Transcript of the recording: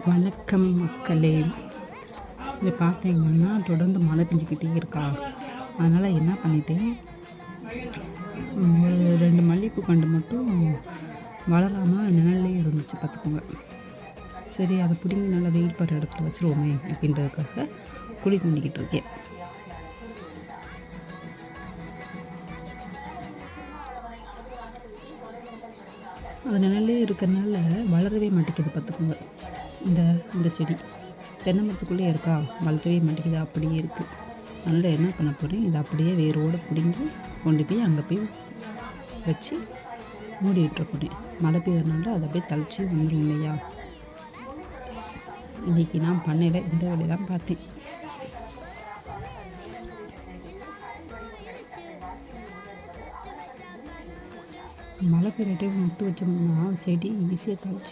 வணக்கம் மக்களே. இதை பார்த்தீங்கன்னா தொடர்ந்து மழை பெஞ்சிக்கிட்டே இருக்கா. அதனால் என்ன பண்ணிட்டேன், ஒரு 2 மல்லிகைப்பூ கண்டு மட்டும் வளராமல் நிழல்லே இருந்துச்சு பார்த்துக்கோங்க. சரி, அதை பிடிங்கி நல்லா வெயில் படுற இடத்துல வச்சுருவோமே அப்படின்றதுக்காக குழி தோண்டிக்கிட்டு இருக்கேன். அது நிழல்லே இருக்கிறனால வளரவே மாட்டேங்குது பார்த்துக்கோங்க. இந்த செடி தென்னை மரத்துக்குள்ளே இருக்கா, வளரவே மாட்டேங்குது, அப்படியே இருக்குது. அதனால் என்ன பண்ண போகிறேன், இதை அப்படியே வேரோடு பிடுங்கி கொண்டு போய் அங்கே போய் வச்சு மூடி விட்டுற போகிறேன். மழை பெய்யறதுனால அதை அப்படியே தளிச்சு வந்துடும் இல்லையா. இன்றைக்கி நான் பண்ணையில் இந்த வேலையெல்லாம் பார்த்தேன். மழை பெய்கிற டைம் நட்டு வச்சோம்னா செடி ஈஸியாக தளிச்சு